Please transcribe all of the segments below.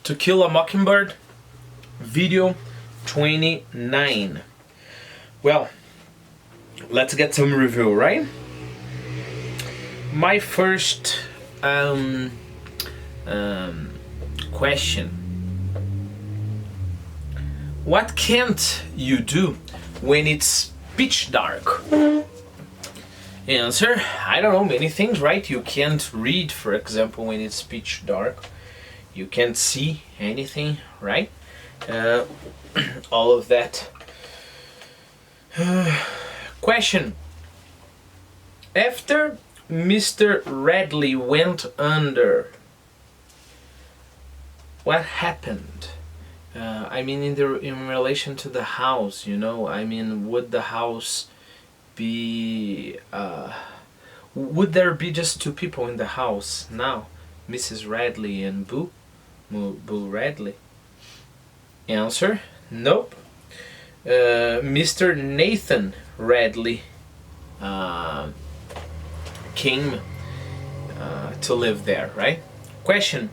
To Kill a Mockingbird, video 29. Well, let's get some review, right? My first question. What can't you do when it's pitch dark? Answer, I don't know, many things, right? You can't read, for example, when it's pitch dark. You can't see anything, right? All of that. Question. After Mr. Radley went under, what happened? I mean, in relation to the house, you know, I mean, would the house be, would there be just two people in the house now? Mrs. Radley and Boo Radley? Answer, nope. Mr. Nathan Radley came to live there, right? Question.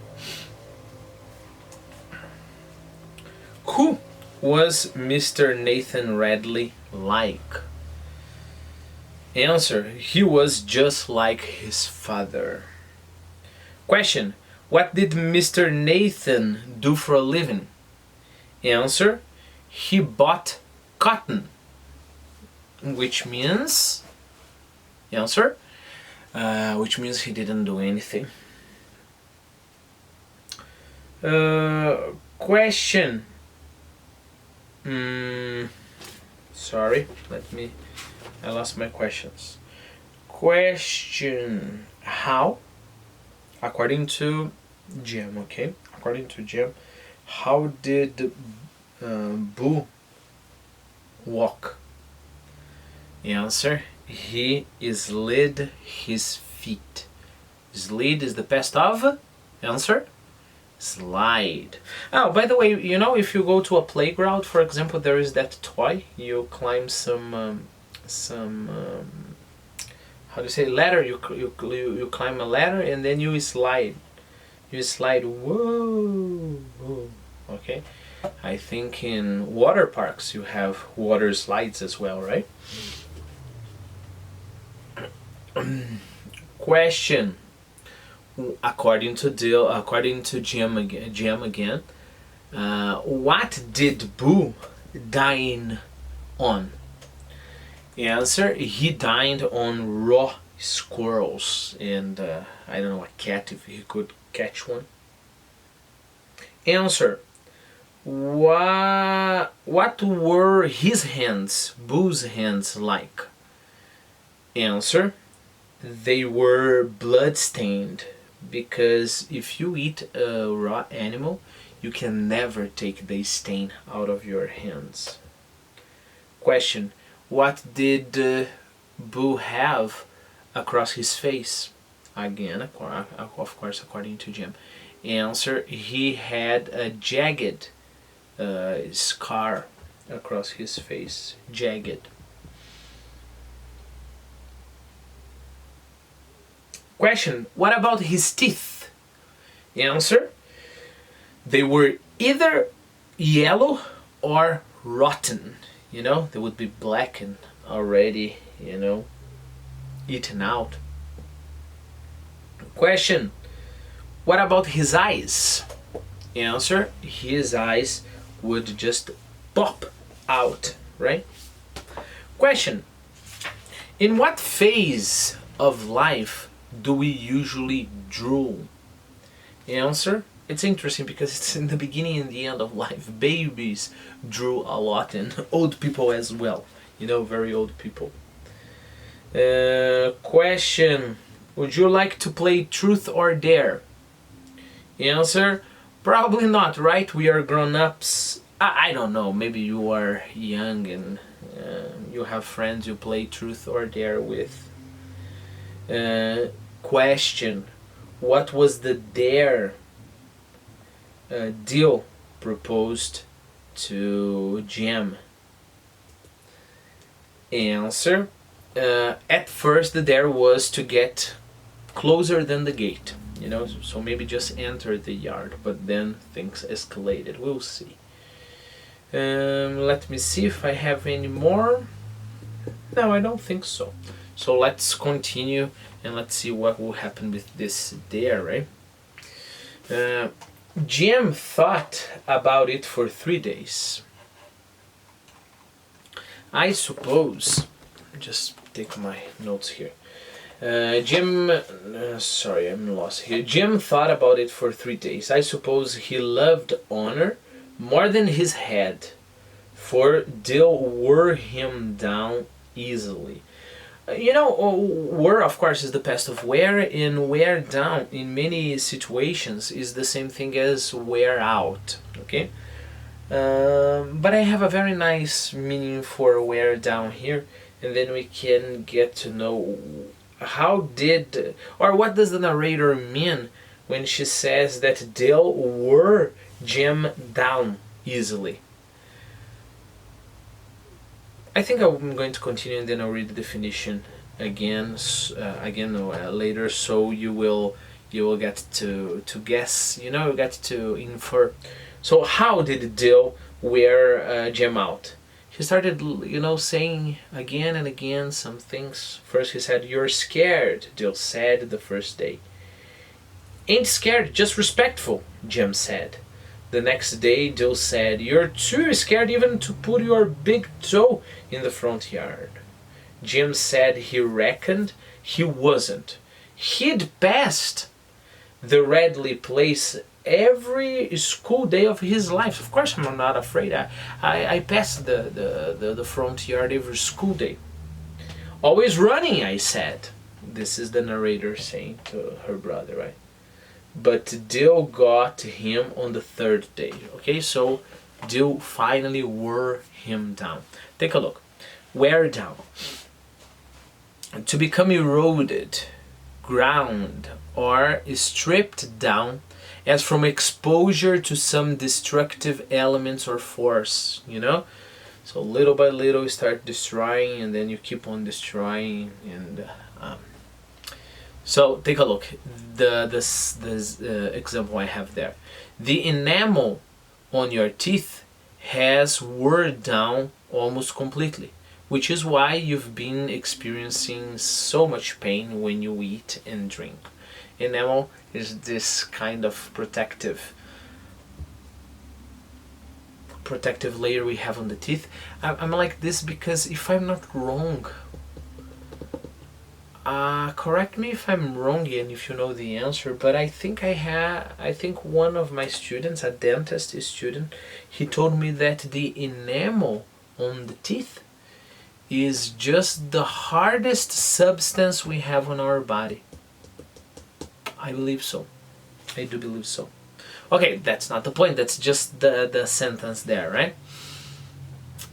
Who was Mr. Nathan Radley like? Answer, he was just like his father. Question. What did Mr. Nathan do for a living? Answer, he bought cotton. Which means... Answer, which means he didn't do anything. Question. Sorry, I lost my questions. Question. How? According to Jim, okay? According to Jim, how did Boo walk? Answer, he slid his feet. Slid is the past of? Answer, slide. Oh, by the way, you know, if you go to a playground, for example, there is that toy. You climb some how do you say, ladder? You climb a ladder and then you slide. You slide. Whoa. Okay. I think in water parks you have water slides as well, right? Question. According to Jim again, what did Boo dine on? Answer, he dined on raw squirrels and I don't know, a cat if he could catch one. Answer, what were his hands, Boo's hands, like? Answer, they were blood-stained, because if you eat a raw animal, you can never take the stain out of your hands. Question. What did Boo have across his face? Again, of course, according to Jim. Answer, he had a jagged scar across his face. Jagged. Question, what about his teeth? Answer, they were either yellow or rotten. You know, they would be blackened already, you know, eaten out. Question, what about his eyes? Answer, his eyes would just pop out, right? Question, in what phase of life do we usually drool? Answer, it's interesting because it's in the beginning and the end of life. Babies drool a lot, and old people as well. You know, very old people. Question. Would you like to play Truth or Dare? Answer. Probably not, right? We are grown-ups. I don't know. Maybe you are young and you have friends you play Truth or Dare with. Question. What was the dare deal proposed to Jim? Answer. At first the dare was to get closer than the gate. you know, so maybe just enter the yard, but then things escalated. We'll see. Let me see if I have any more. No, I don't think so. So let's continue and let's see what will happen with this there, right? Jim thought about it for 3 days. I suppose, just take my notes here. Sorry, I'm lost here. Jim thought about it for 3 days. I suppose he loved honor more than his head, for they'll wear him down easily. You know, wear, of course, is the past of wear, and wear down in many situations is the same thing as wear out, okay? But I have a very nice meaning for wear down here, and then we can get to know how did, or what does the narrator mean when she says that they'll wear Jim down easily. I think I'm going to continue and then I'll read the definition again later, so you will get to guess, you know, you get to infer. So how did Dill wear Jim out? He started, you know, saying again and again some things. First he said, "You're scared," Dill said the first day. "Ain't scared, just respectful," Jim said. The next day, Dill said, "You're too scared even to put your big toe in the front yard." Jim said he reckoned he wasn't. He'd passed the Redley place every school day of his life. Of course I'm not afraid. I passed the front yard every school day. "Always running," I said. This is the narrator saying to her brother, right? But Dill got him on the 3rd day. Okay, so Dill finally wore him down. Take a look. Wear down. To become eroded, ground, or stripped down as from exposure to some destructive elements or force, you know? So little by little you start destroying, and then you keep on destroying, and so take a look. This example I have there. The enamel on your teeth has worn down almost completely, which is why you've been experiencing so much pain when you eat and drink. Enamel is this kind of protective layer we have on the teeth. I'm like this because, if I'm not wrong, correct me if I'm wrong and if you know the answer, but I think one of my students, a dentist student, he told me that the enamel on the teeth is just the hardest substance we have on our body. I believe so. I do believe so. Okay, that's not the point. That's just the sentence there, right?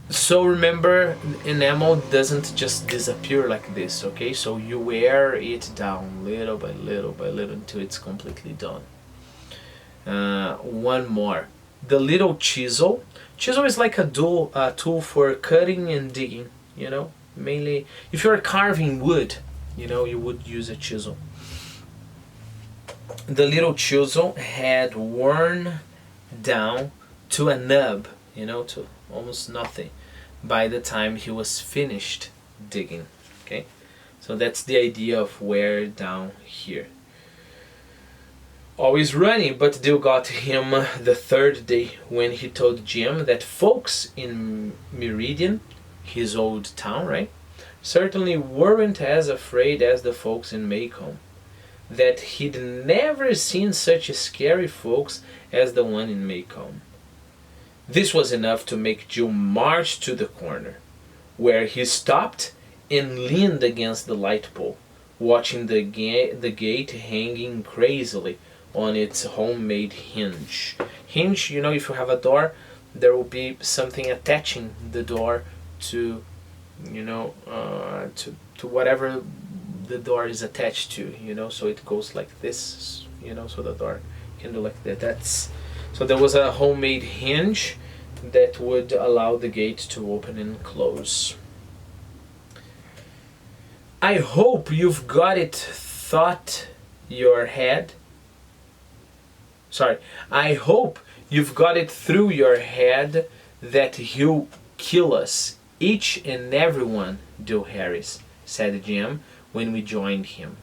So remember, enamel doesn't just disappear like this, okay? So you wear it down little by little by little until it's completely done. One more. The little chisel. Chisel is like a tool for cutting and digging, you know? Mainly, if you're carving wood, you know, you would use a chisel. The little chisel had worn down to a nub, you know, to almost nothing by the time he was finished digging. Okay, so that's the idea of wear down here. Always running, but Dill got him the 3rd day when he told Jim that folks in Meridian, his old town, right, certainly weren't as afraid as the folks in Macomb. That he'd never seen such scary folks as the one in Macomb. This was enough to make Jill march to the corner, where he stopped and leaned against the light pole, watching the gate hanging crazily on its homemade hinge. Hinge, you know, if you have a door, there will be something attaching the door to, you know, to whatever the door is attached to, you know, so it goes like this, you know, so the door can do like that. So there was a homemade hinge that would allow the gate to open and close. I hope you've got it thought your head sorry, I hope you've got it through your head that he'll kill us, each and every one, Dill Harris, said Jim when we joined him.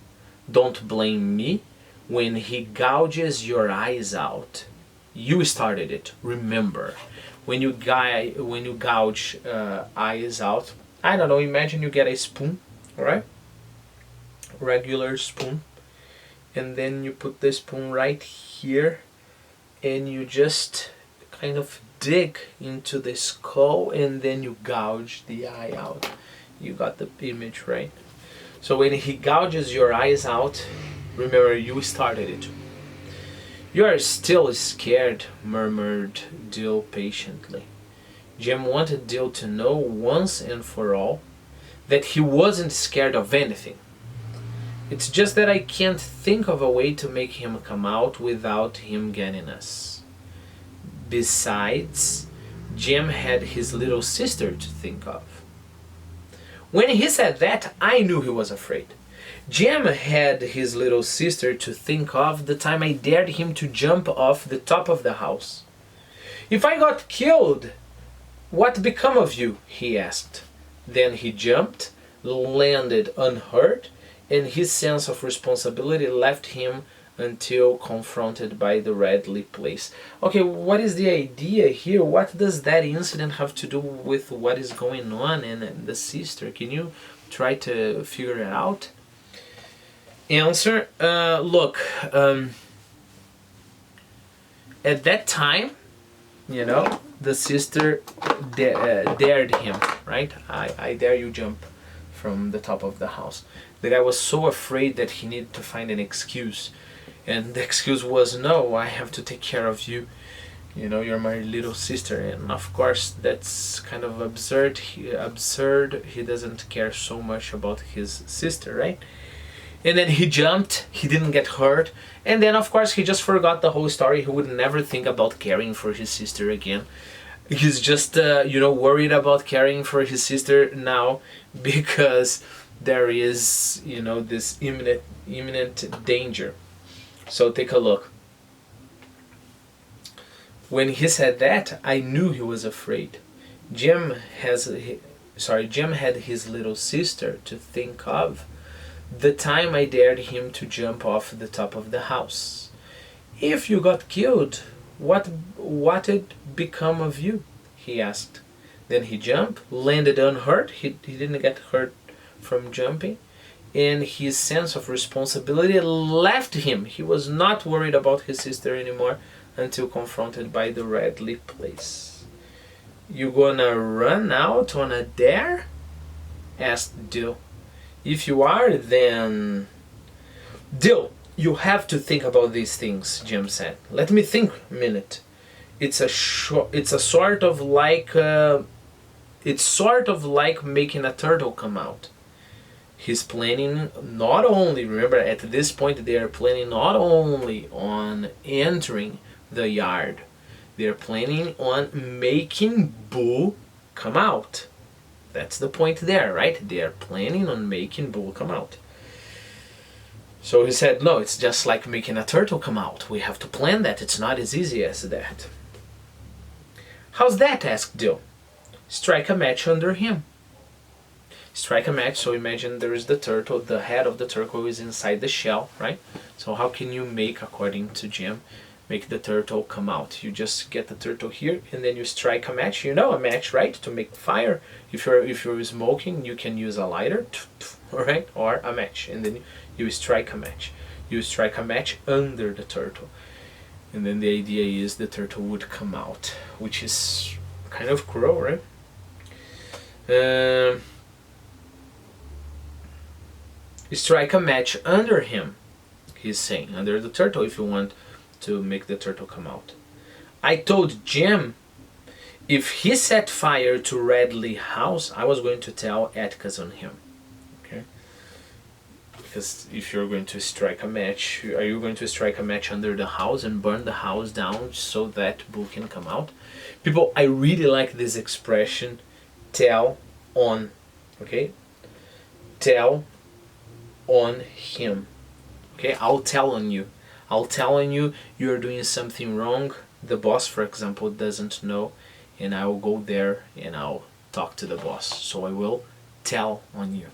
Don't blame me when he gouges your eyes out. You started it, remember. When you gouge eyes out, I don't know, imagine you get a spoon, alright? Regular spoon. And then you put the spoon right here and you just kind of dig into the skull and then you gouge the eye out. You got the image, right? So when he gouges your eyes out, remember you started it. You are still scared, murmured Dill patiently. Jim wanted Dill to know once and for all that he wasn't scared of anything. It's just that I can't think of a way to make him come out without him getting us. Besides, Jim had his little sister to think of. When he said that, I knew he was afraid. Jim had his little sister to think of the time I dared him to jump off the top of the house. If I got killed, what become of you? He asked. Then he jumped, landed unhurt, and his sense of responsibility left him until confronted by the Radley place. Okay, what is the idea here? What does that incident have to do with what is going on and the sister? Can you try to figure it out? Answer, look, at that time, you know, the sister dared him, right? I dare you jump from the top of the house. The guy was so afraid that he needed to find an excuse. And the excuse was, no, I have to take care of you. You know, you're my little sister. And of course, that's kind of absurd. He doesn't care so much about his sister, right? And then he jumped, he didn't get hurt, and then of course he just forgot the whole story. He would never think about caring for his sister again. He's just, worried about caring for his sister now because there is, this imminent danger. So take a look. When he said that, I knew he was afraid. Jim had his little sister to think of the time I dared him to jump off the top of the house. If you got killed, what'd become of you? He asked. Then he jumped, landed unhurt. He didn't get hurt from jumping. And his sense of responsibility left him. He was not worried about his sister anymore until confronted by the Radley place. You gonna run out on a dare? Asked Dill. If you are, then... Dill, you have to think about these things, Jim said. Let me think a minute. It's sort of like making a turtle come out. He's planning not only, remember at this point they are planning not only on entering the yard, they're planning on making Boo come out. That's the point there, right? They are planning on making Boo come out. So he said, no, it's just like making a turtle come out. We have to plan that. It's not as easy as that. How's that? Asked Dill. Strike a match under him. Strike a match, so imagine there is the turtle, the head of the turtle is inside the shell, right? So how can you make, according to Jim, make the turtle come out? You just get the turtle here and then you strike a match. You know a match, right? To make fire. If you're smoking, you can use a lighter, alright, or a match, and then you strike a match. You strike a match under the turtle. And then the idea is the turtle would come out, which is kind of cruel, right? Strike a match under him, he's saying, under the turtle if you want to make the turtle come out. I told Jim if he set fire to Radley house, I was going to tell Atticus on him. Okay? Because if you're going to strike a match, are you going to strike a match under the house and burn the house down so that Boo can come out? People, I really like this expression, tell on, okay? Tell on him. Okay, I'll tell on you. I'll tell on you, you're doing something wrong. The boss, for example, doesn't know, and I will go there and I'll talk to the boss. So I will tell on you.